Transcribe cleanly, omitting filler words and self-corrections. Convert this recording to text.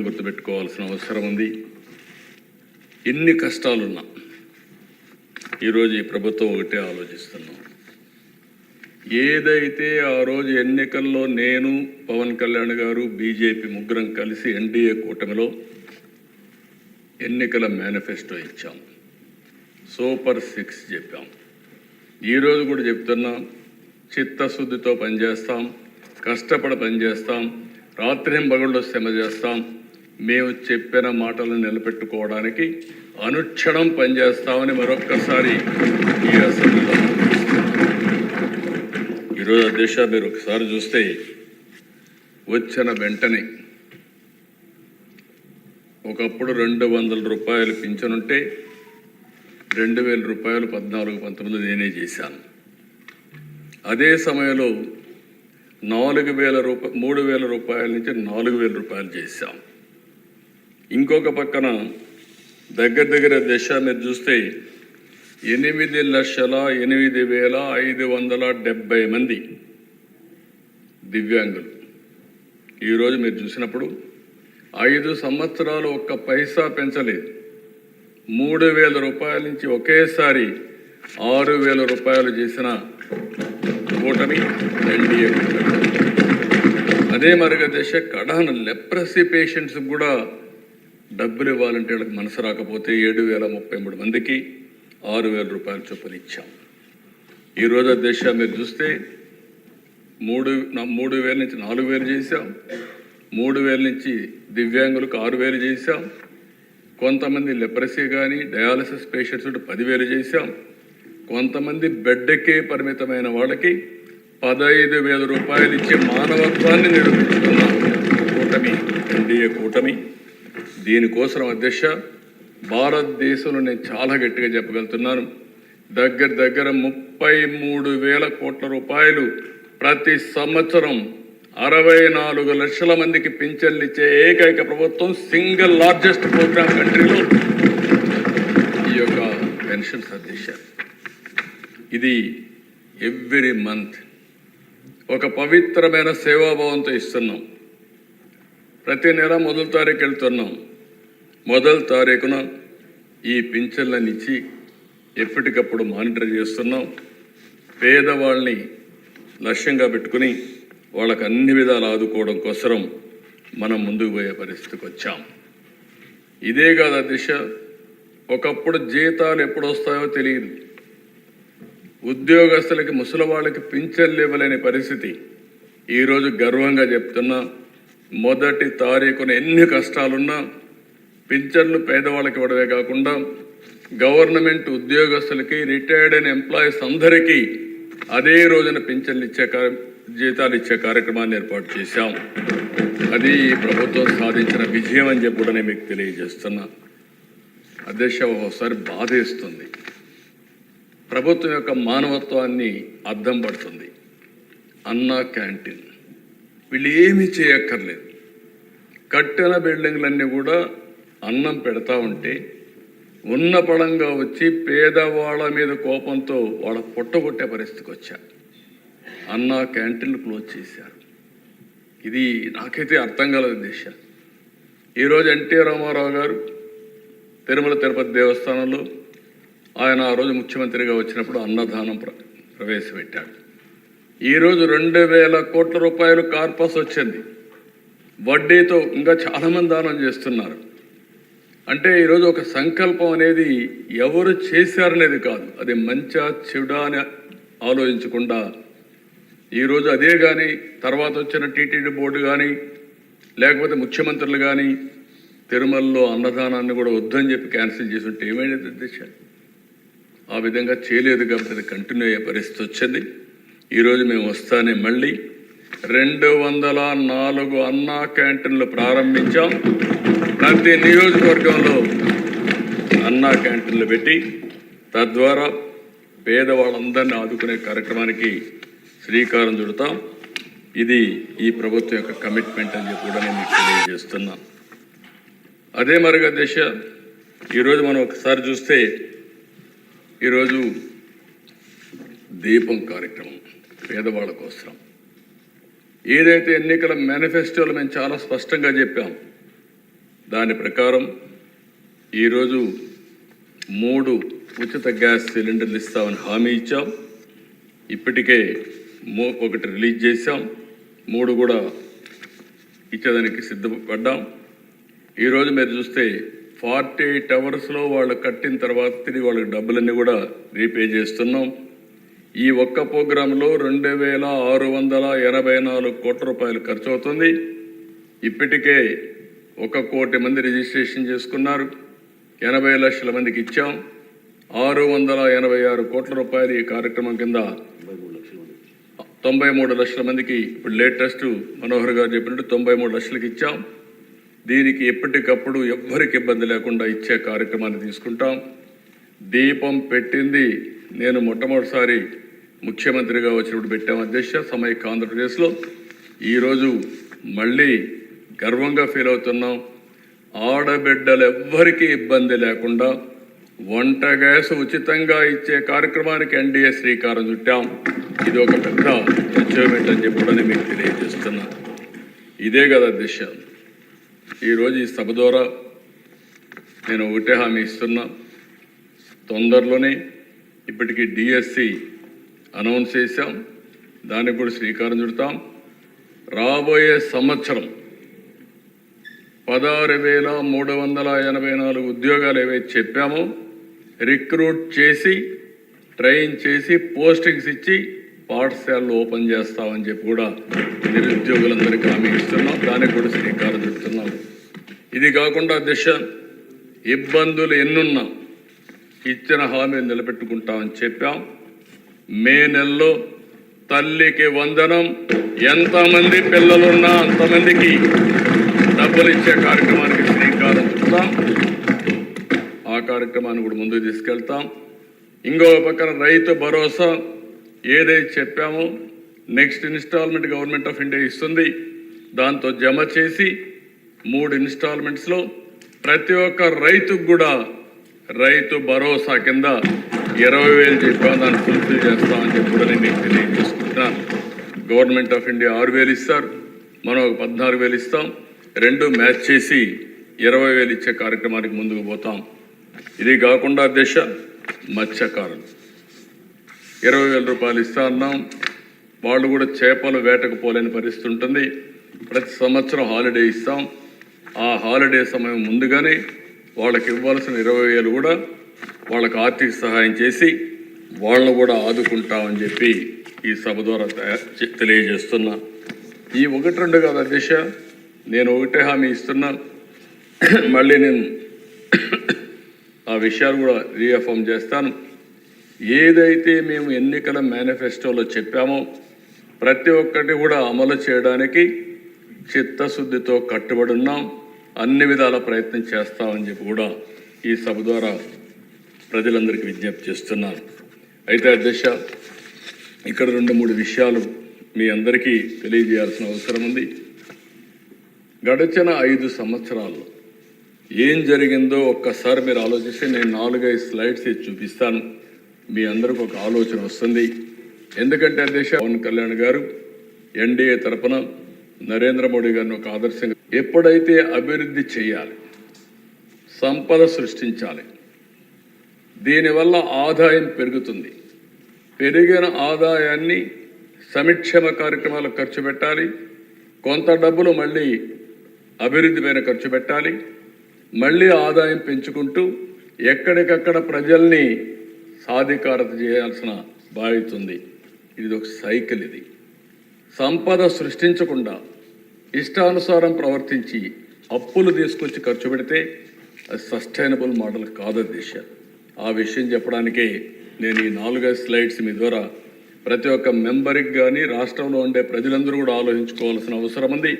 గుర్తుపెట్టుకోవాల్సిన అవసరం ఉంది. ఎన్ని కష్టాలున్నా ఈరోజు ఈ ప్రభుత్వం ఒకటే ఆలోచిస్తున్నాం. ఏదైతే ఆ రోజు ఎన్నికల్లో నేను, పవన్ కళ్యాణ్ గారు, బీజేపీ ముగ్గురం కలిసి ఎన్డీఏ కూటమిలో ఎన్నికల మేనిఫెస్టో ఇచ్చాం, సూపర్ 6 చెప్పాం. ఈరోజు కూడా చెప్తున్నాం, చిత్తశుద్ధితో పనిచేస్తాం, కష్టపడి పనిచేస్తాం, రాత్రింబగళ్ళు శ్రమ చేస్తాం. మేము చెప్పిన మాటలను నిలబెట్టుకోవడానికి అనుక్షణం పనిచేస్తామని మరొక్కసారి ఈ అసెంబ్లీలో ఈరోజు అధ్యక్ష మీరు ఒకసారి చూస్తే వచ్చిన వెంటనే ఒకప్పుడు 200 రూపాయలు పింఛనుంటే 2000 రూపాయలు 14-19 నేనే చేశాను. అదే సమయంలో 3000 రూపాయల నుంచి 4000 రూపాయలు చేశాం. ఇంకొక పక్కన దగ్గర దశ మీరు చూస్తే 8,08,570 మంది దివ్యాంగులు. ఈరోజు మీరు చూసినప్పుడు 5 సంవత్సరాలు ఒక్క పైసా పెంచలేదు. 3,000 రూపాయల నుంచి ఒకేసారి 6,000 రూపాయలు చేసిన కూటమి ఎన్డీఏ కూటమి. అదే మరిగా దశ కడాన లెప్రసీ పేషెంట్స్ కూడా డబ్బులు ఇవ్వాలంటే వాళ్ళకి మనసు రాకపోతే 7,033 మందికి 6,000 రూపాయల చొప్పున ఇచ్చాం. ఈరోజు దశ మీరు చూస్తే 3,000 నుంచి 4,000 చేశాం, 3,000 నుంచి దివ్యాంగులకు 6,000 చేశాం. కొంతమంది లెప్రసీ కానీ డయాలసిస్ పేషెంట్స్ 10,000 చేశాం. కొంతమంది బెడ్కే పరిమితమైన వాళ్ళకి 15,000 రూపాయలు ఇచ్చి మానవత్వాన్ని నిరూపించుకున్నాం కూటమి ఎన్డీఏ కూటమి. దీనికోసం అధ్యక్ష భారతదేశంలో నేను చాలా గట్టిగా చెప్పగలుగుతున్నాను, దగ్గర 33,000 కోట్ల రూపాయలు ప్రతి సంవత్సరం 64 లక్షల మందికి పింఛన్లు ఇచ్చే ఏకైక ప్రభుత్వం, సింగిల్ లార్జెస్ట్ ప్రోగ్రామ్ కంట్రీలో ఈ యొక్క పెన్షన్స్ అధ్యక్ష. ఇది ఎవ్రీ మంత్ ఒక పవిత్రమైన సేవాభావంతో ఇస్తున్నాం. ప్రతి నెల మొదటి తారీఖు వెళ్తున్నాం. మొదటి తారీఖున ఈ పింఛన్లను ఇచ్చి ఎప్పటికప్పుడు మానిటర్ చేస్తున్నాం. పేదవాళ్ళని లక్ష్యంగా పెట్టుకుని వాళ్ళకు అన్ని విధాలు ఆదుకోవడం కోసం మనం ముందుకు పోయే పరిస్థితికి వచ్చాం. ఇదే కాదు దిశ, ఒకప్పుడు జీతాలు ఎప్పుడు వస్తాయో తెలియదు, ఉద్యోగస్తులకి ముసలి వాళ్ళకి పింఛన్లు ఇవ్వలేని పరిస్థితి. ఈరోజు గర్వంగా చెప్తున్నా, మొదటి తారీఖున ఎన్ని కష్టాలున్నా పింఛన్లు పేదవాళ్ళకి ఇవ్వడమే కాకుండా గవర్నమెంట్ ఉద్యోగస్తులకి, రిటైర్డ్ అయిన ఎంప్లాయీస్ అందరికీ అదే రోజున పింఛన్లు జీతాలు ఇచ్చే కార్యక్రమాన్ని ఏర్పాటు చేశాం. అది ప్రభుత్వం సాధించిన విజయం అని చెప్పి కూడా నేను మీకు తెలియజేస్తున్నా. అధ్యక్ష ఒకసారి బాధేస్తుంది, ప్రభుత్వం యొక్క మానవత్వాన్ని అద్దం పడుతుంది. అన్నా క్యాంటీన్ వీళ్ళు ఏమీ చేయక్కర్లేదు, కట్టిన బిల్డింగ్లన్నీ కూడా అన్నం పెడతా ఉంటే ఉన్న పడంగా వచ్చి పేదవాళ్ళ మీద కోపంతో వాళ్ళ పొట్టగొట్టే పరిస్థితికి వచ్చారు. అన్నా క్యాంటీన్లు క్లోజ్ చేశారు. ఇది నాకైతే అర్థం కాలేదు దేశ. ఈరోజు ఎన్టీ రామారావు గారు తిరుమల తిరుపతి దేవస్థానంలో ఆయన ఆ రోజు ముఖ్యమంత్రిగా వచ్చినప్పుడు అన్నదానం ప్రవేశపెట్టాడు. ఈరోజు 2,000 కోట్ల రూపాయలు కార్పస్ వచ్చింది, వడ్డీతో ఇంకా చాలామంది దానం చేస్తున్నారు. అంటే ఈరోజు ఒక సంకల్పం అనేది ఎవరు చేశారనేది కాదు, అది మంచా చెడా అని ఆలోచించకుండా ఈరోజు అదే కానీ తర్వాత వచ్చిన టీటీడీ బోర్డు కానీ లేకపోతే ముఖ్యమంత్రులు కానీ తిరుమలలో అన్నదానాన్ని కూడా వద్దని చెప్పి క్యాన్సిల్ చేసి ఉంటే ఏమైంది అధ్యక్ష? ఆ విధంగా చేయలేదు కాబట్టి అది కంటిన్యూ అయ్యే పరిస్థితి వచ్చింది. ఈరోజు మేము వస్తానే మళ్ళీ 204 అన్నా క్యాంటీన్లు ప్రారంభించాం. ప్రతి నియోజకవర్గంలో అన్నా క్యాంటీన్లు పెట్టి తద్వారా పేదవాళ్ళందరినీ ఆదుకునే కార్యక్రమానికి శ్రీకారం చుడతాం. ఇది ఈ ప్రభుత్వం యొక్క కమిట్మెంట్ అని చెప్పి కూడా నేను మీకు తెలియజేస్తున్నా. అదే మరిగా దిశ ఈరోజు మనం ఒకసారి చూస్తే ఈరోజు దీపం కార్యక్రమం పేదవాళ్ళ కోసం ఏదైతే ఎన్నికల మేనిఫెస్టోలో మేము చాలా స్పష్టంగా చెప్పాం, దాని ప్రకారం ఈరోజు 3 ఉచిత గ్యాస్ సిలిండర్లు ఇస్తామని హామీ ఇచ్చాం. ఇప్పటికే ఒకటి రిలీజ్ చేశాం, 3 కూడా ఇచ్చేదానికి సిద్ధపడ్డాం. ఈరోజు మీరు చూస్తే 48 అవర్స్లో వాళ్ళు కట్టిన తర్వాత తిరిగి వాళ్ళకి డబ్బులన్నీ కూడా రీపే చేస్తున్నాం. ఈ ఒక్క ప్రోగ్రాంలో 2,684 కోట్ల రూపాయలు ఖర్చు అవుతుంది. ఇప్పటికే 1 కోటి మంది రిజిస్ట్రేషన్ చేసుకున్నారు, 80 లక్షల మందికి ఇచ్చాం. 686 కోట్ల రూపాయలు ఈ కార్యక్రమం కింద 93 లక్షల మందికి ఇప్పుడు లేటెస్ట్ మనోహర్ గారు చెప్పినట్టు 93 లక్షలకి ఇచ్చాం. దీనికి ఎప్పటికప్పుడు ఎవ్వరికి ఇబ్బంది లేకుండా ఇచ్చే కార్యక్రమాన్ని తీసుకుంటాం. దీపం పెట్టింది నేను మొట్టమొదటిసారి ముఖ్యమంత్రిగా వచ్చినప్పుడు పెట్టాం అధ్యక్ష, సమైక్య ఆంధ్రప్రదేశ్లో. ఈరోజు మళ్ళీ గర్వంగా ఫీల్ అవుతున్నాం. ఆడబిడ్డలు ఎవ్వరికీ ఇబ్బంది లేకుండా వంట గ్యాస్ ఉచితంగా ఇచ్చే కార్యక్రమానికి ఎన్డీఏ శ్రీకారం చుట్టాం. ఇది ఒక పెద్ద అచీవ్మెంట్ అని చెప్పి మీకు తెలియజేస్తున్నా. ఇదే కదా దిశ. ఈరోజు ఈ సభ ద్వారా నేను ఒకటే హామీ ఇస్తున్నా, తొందరలోనే ఇప్పటికీ డిఎస్సి అనౌన్స్ చేశాం, దానికి కూడా శ్రీకారం చుడతాం. రాబోయే సంవత్సరం 16,384 ఉద్యోగాలు ఏవైతే చెప్పామో రిక్రూట్ చేసి ట్రైన్ చేసి పోస్టింగ్స్ ఇచ్చి పాఠశాలలు ఓపెన్ చేస్తామని చెప్పి కూడా నిరుద్యోగులందరికీ హామీ ఇస్తున్నాం. దానికి కూడా శ్రీకారం చుడుతున్నాం. ఇది కాకుండా దిశ ఇబ్బందులు ఎన్నున్నా ఇచ్చిన హామీలు నిలబెట్టుకుంటామని చెప్పాం. మే నెలలో తల్లికి వందనం, ఎంతమంది పిల్లలున్నా అంతమందికి డబ్బులు ఇచ్చే కార్యక్రమానికి శ్రీకారం చుడతాం. ఆ కార్యక్రమాన్ని కూడా ముందుకు తీసుకెళ్తాం. ఇంకో పక్కన రైతు భరోసా ఏదైతే చెప్పామో next installment government of India ఇస్తుంది, దాంతో జమ చేసి 3 ఇన్స్టాల్మెంట్స్లో ప్రతి ఒక్క రైతుకు కూడా రైతు భరోసా కింద 20,000 చెప్పాము, దాన్ని ఫుల్ఫిల్ చేస్తామని చెప్పి కూడా నేను తెలియజేసుకుంటున్నాను. గవర్నమెంట్ ఆఫ్ ఇండియా 6,000 ఇస్తారు, మనం ఒక 14,000 ఇస్తాం. 2 మ్యాచ్ చేసి 20,000 ఇచ్చే కార్యక్రమానికి ముందుకు పోతాం. ఇది కాకుండా దిశ మత్స్యకారులు 20,000 రూపాయలు ఇస్తా అన్నాం. వాళ్ళు కూడా చేపలు వేటకు పోలేని పరిస్థితి ఉంటుంది. ప్రతి సంవత్సరం హాలిడే ఇస్తాం. ఆ హాలిడే సమయం ముందుగానే వాళ్ళకి ఇవ్వాల్సిన 20,000 కూడా వాళ్ళకి ఆర్థిక సహాయం చేసి వాళ్ళను కూడా ఆదుకుంటామని చెప్పి ఈ సభ ద్వారా తెలియజేస్తున్నా. ఈ 1-2 కాదు అధ్యక్ష, నేను ఒకటే హామీ ఇస్తున్నా. మళ్ళీ నేను ఆ విషయాలు కూడా రీఅఫర్మ్ చేస్తాను. ఏదైతే మేము ఎన్నికల మేనిఫెస్టోలో చెప్పామో ప్రతి ఒక్కటి కూడా అమలు చేయడానికి చిత్తశుద్ధితో కట్టుబడి ఉన్నాం. అన్ని విధాల ప్రయత్నం చేస్తామని చెప్పి కూడా ఈ సభ ద్వారా ప్రజలందరికీ విజ్ఞప్తి చేస్తున్నాను. అయితే అధ్యక్ష, ఇక్కడ 2-3 విషయాలు మీ అందరికీ తెలియజేయాల్సిన అవసరం ఉంది. గడిచిన 5 సంవత్సరాల్లో ఏం జరిగిందో ఒక్కసారి మీరు ఆలోచిస్తే నేను 4-5 స్లైడ్స్ చూపిస్తాను. మీ అందరికి ఒక ఆలోచన వస్తుంది. ఎందుకంటే అధ్యక్ష పవన్ కళ్యాణ్ గారు ఎన్డీఏ తరపున నరేంద్ర మోడీ గారిని ఒక ఆదర్శంగా ఎప్పుడైతే అభివృద్ధి చేయాలి, సంపద సృష్టించాలి, దీనివల్ల ఆదాయం పెరుగుతుంది, పెరిగిన ఆదాయాన్ని సంక్షేమ కార్యక్రమాలకు ఖర్చు పెట్టాలి, కొంత డబ్బులు మళ్ళీ అభివృద్ధి పైన ఖర్చు పెట్టాలి, మళ్ళీ ఆదాయం పెంచుకుంటూ ఎక్కడికక్కడ ప్రజల్ని సాధికారత చేయాల్సిన బాధ్యత ఉంది. ఇది ఒక సైకిల్. ఇది సంపద సృష్టించకుండా ఇష్టానుసారం ప్రవర్తించి అప్పులు తీసుకొచ్చి ఖర్చు పెడితే అది సస్టైనబుల్ మోడల్ కాదు దిశ. ఆ విషయం చెప్పడానికే నేను ఈ 4-5 స్లైడ్స్ మీ ద్వారా ప్రతి ఒక్క మెంబర్కి కానీ రాష్ట్రంలో ఉండే ప్రజలందరూ కూడా ఆలోచించుకోవాల్సిన అవసరం ఉంది.